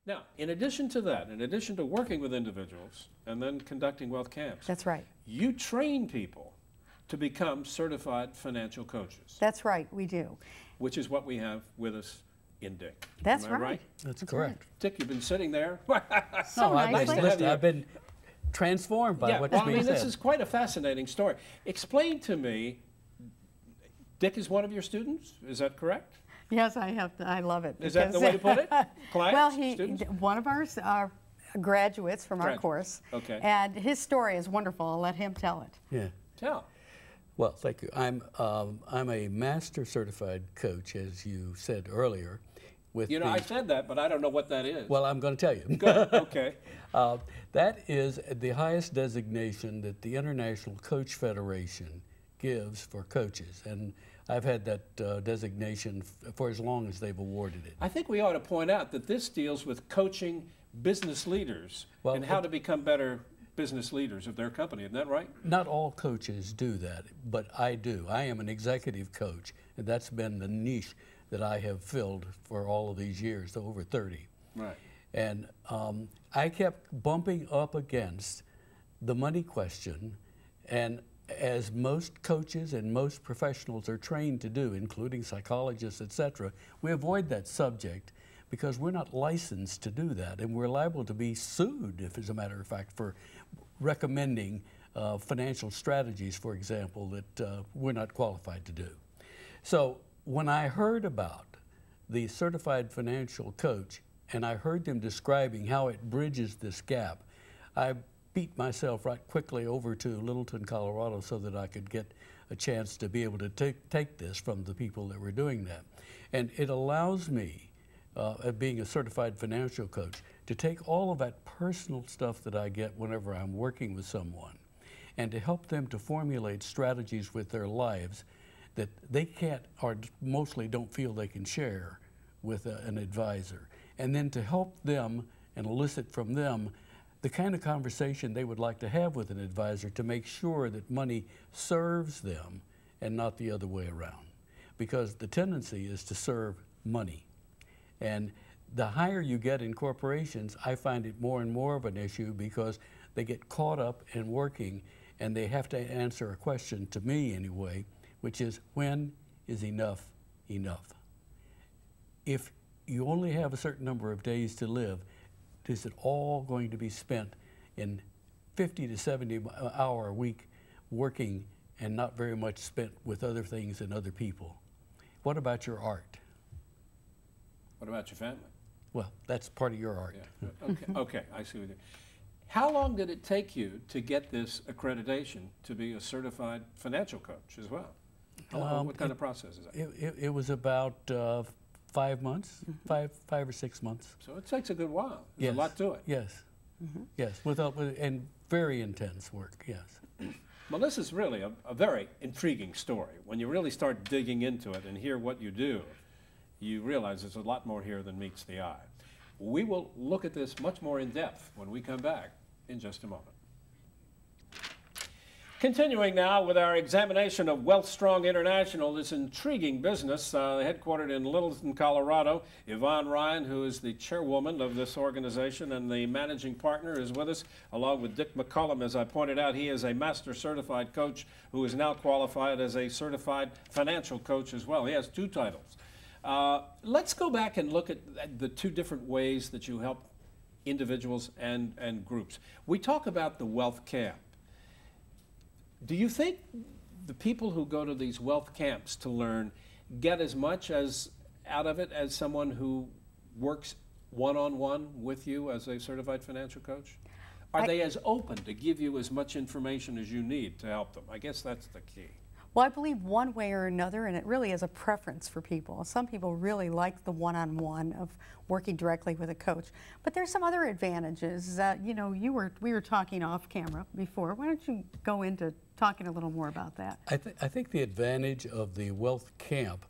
Now, in addition to that, in addition to working with individuals and then conducting wealth camps, That's right. you train people to become certified financial coaches, That's right, we do. which is what we have with us in Dick. That's Am I right. That's correct. Dick, you've been sitting there. So nicely. have you. I've been transformed by Yeah, what's well, I being mean, said. this is quite a fascinating story. Explain to me, Dick is one of your students, is that correct? Yes, I love it. Is that the way to put it? Clients, Well, students? one of our graduates from our Graduate. course. Okay. And his story is wonderful. I'll let him tell it. Yeah. Tell. Well, thank you. I'm a master certified coach, as you said earlier. With You know, I said that, but I don't know what that is. well, I'm going to tell you. Good, okay. That is the highest designation that the International Coach Federation gives for coaches, and I've had that designation for as long as they've awarded it. I think we ought to point out that this deals with coaching business leaders Well, and how to become better business leaders of their company. Isn't that right? Not all coaches do that, but I do. I am an executive coach, and that's been the niche that I have filled for all of these years, over 30. Right. And I kept bumping up against the money question, and as most coaches and most professionals are trained to do, including psychologists, etc., we avoid that subject because we're not licensed to do that, and we're liable to be sued, if as a matter of fact, for recommending financial strategies, for example, that we're not qualified to do. So when I heard about the certified financial coach, and I heard them describing how it bridges this gap, I beat myself right quickly over to Littleton, Colorado, so that I could get a chance to be able to take this from the people that were doing that. And it allows me, being a certified financial coach, to take all of that personal stuff that I get whenever I'm working with someone and to help them to formulate strategies with their lives that they can't, or mostly don't feel they can share with an advisor. And then to help them and elicit from them the kind of conversation they would like to have with an advisor to make sure that money serves them and not the other way around. Because the tendency is to serve money. And the higher you get in corporations, I find it more and more of an issue because they get caught up in working and they have to answer a question, to me anyway, which is, when is enough enough? If you only have a certain number of days to live, is it all going to be spent in 50 to 70 hour a week working and not very much spent with other things and other people? What about your art? What about your family? Well, that's part of your art. Yeah. Okay, okay, I see what you. How long did it take you to get this accreditation to be a certified financial coach as well? What kind of process is that? It was about 5 months, 5 or 6 months. So it takes a good while. There's Yes. a lot to it. Yes, yes, and very intense work, yes. Well, this is really a very intriguing story. When you really start digging into it and hear what you do, you realize there's a lot more here than meets the eye. We will look at this much more in depth when we come back in just a moment. Continuing now with our examination of WealthStrong International, this intriguing business headquartered in Littleton, Colorado. Yvonne Ryan, who is the chairwoman of this organization and the managing partner, is with us, along with Dick McCullum. As I pointed out, he is a master certified coach who is now qualified as a certified financial coach as well. He has 2 titles. Let's go back and look at the 2 different ways that you help individuals and groups. We talk about the wealth camp. Do you think the people who go to these wealth camps to learn get as much out of it as someone who works one-on-one with you as a certified financial coach? Are they as open to give you as much information as you need to help them? I guess that's the key. Well, I believe one way or another, and it really is a preference for people. Some people really like the one-on-one of working directly with a coach, but there's some other advantages. You know, we were talking off camera before. Why don't you go into talking a little more about that? I think the advantage of the wealth camp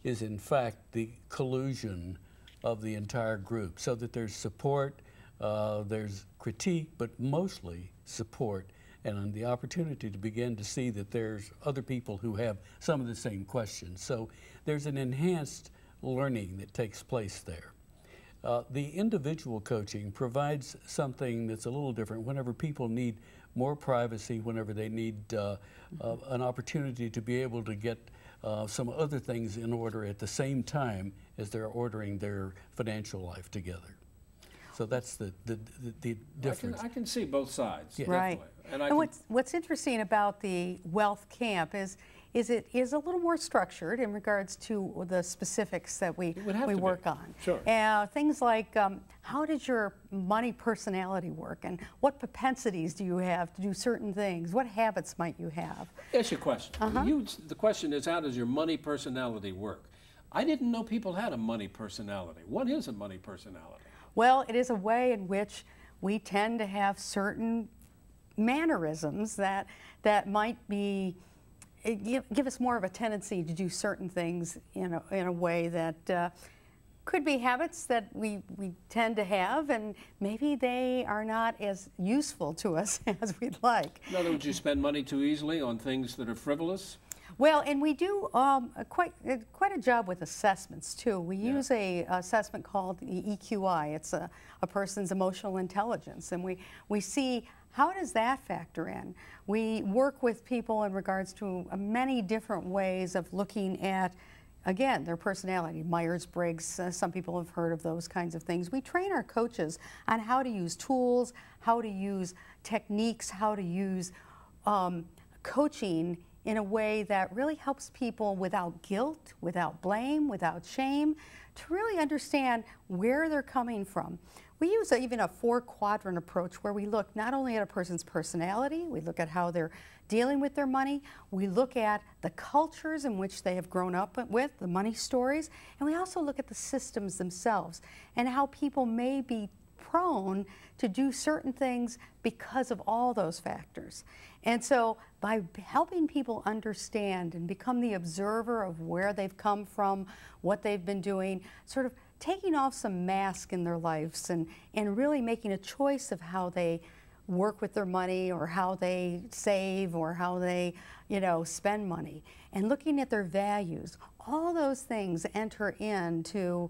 is, in fact, the collusion of the entire group, so that there's support, there's critique, but mostly support, and the opportunity to begin to see that there's other people who have some of the same questions. So there's an enhanced learning that takes place there. The individual coaching provides something that's a little different whenever people need more privacy, whenever they need an opportunity to be able to get some other things in order at the same time as they're ordering their financial life together. So that's the difference. I can see both sides, Yeah. Right. definitely. And what's interesting about the Wealth Camp is it is a little more structured in regards to the specifics that we would have to be. work on. Sure. Things like how does your money personality work, and what propensities do you have to do certain things? What habits might you have? Ask you a question. The question is, how does your money personality work? I didn't know people had a money personality. What is a money personality? Well, it is a way in which we tend to have certain mannerisms that might be give us more of a tendency to do certain things in a way that could be habits that we tend to have, and maybe they are not as useful to us as we'd like. In other words, you spend money too easily on things that are frivolous? Well, and we do quite a job with assessments too. We use a assessment called the EQI. It's a person's emotional intelligence, and we see how does that factor in. We work with people in regards to many different ways of looking at, again, their personality. Myers-Briggs, some people have heard of those kinds of things. We train our coaches on how to use tools, how to use techniques, how to use coaching in a way that really helps people without guilt, without blame, without shame, to really understand where they're coming from. We use even a 4-quadrant approach where we look not only at a person's personality, we look at how they're dealing with their money, we look at the cultures in which they have grown up with, the money stories, and we also look at the systems themselves and how people may be prone to do certain things because of all those factors. And so by helping people understand and become the observer of where they've come from, what they've been doing, sort of taking off some mask in their lives and really making a choice of how they work with their money or how they save or how they, spend money, and looking at their values, all those things enter into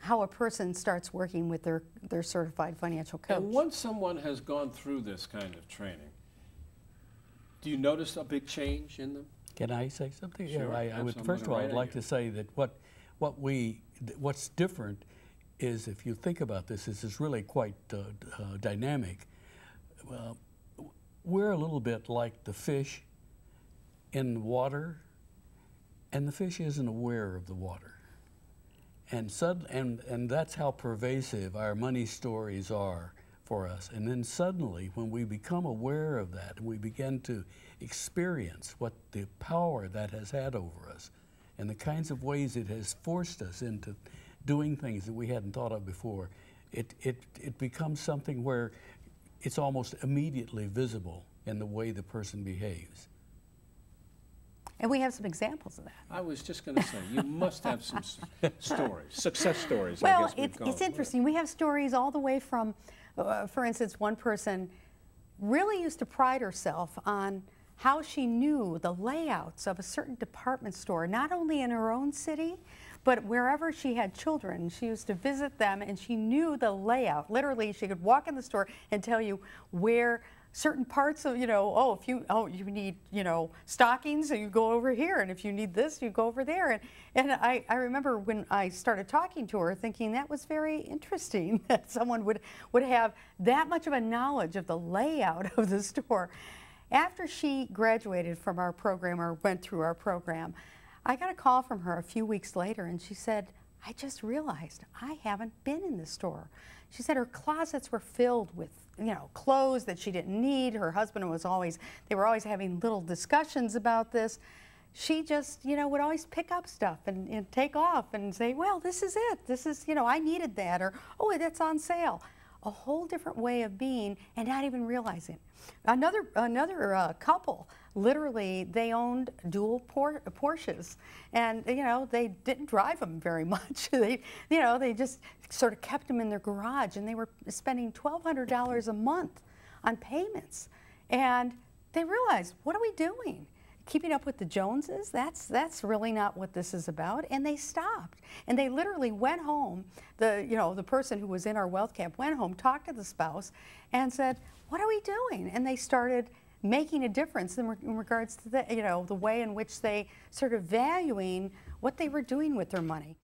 how a person starts working with their certified financial coach. And once someone has gone through this kind of training, do you notice a big change in them? Can I say something? Sure, I would, first of all, I'd like to say that what's different is, if you think about this is really quite dynamic. We're a little bit like the fish in water, and the fish isn't aware of the water. And that's how pervasive our money stories are for us. And then suddenly, when we become aware of that, and we begin to experience what the power that has had over us, and the kinds of ways it has forced us into doing things that we hadn't thought of before, it becomes something where it's almost immediately visible in the way the person behaves. And we have some examples of that. I was just going to say, you must have some stories, success stories, I Well, guess we'd call it's them. interesting. We have stories all the way from, for instance, one person really used to pride herself on how she knew the layouts of a certain department store, not only in her own city, but wherever she had children. She used to visit them, and she knew the layout. Literally, she could walk in the store and tell you where certain parts of, if you need, stockings, so you go over here, and if you need this, you go over there. And I remember when I started talking to her, thinking that was very interesting that someone would have that much of a knowledge of the layout of the store. After she graduated from our program, or went through our program, I got a call from her a few weeks later, and she said, I just realized I haven't been in the store. She said her closets were filled with, clothes that she didn't need. Her husband they were always having little discussions about this. She just, would always pick up stuff and take off and say, well, this is it. This is, I needed that, or, oh, that's on sale. A whole different way of being and not even realizing. Another couple, literally, they owned dual Porsches, and they didn't drive them very much. They just sort of kept them in their garage, and they were spending $1,200 a month on payments. And they realized, what are we doing? keeping up with the Joneses, that's really not what this is about. And they stopped. And they literally went home. The person who was in our wealth camp went home, talked to the spouse, and said, "What are we doing?" And they started making a difference in regards to the way in which they started valuing what they were doing with their money.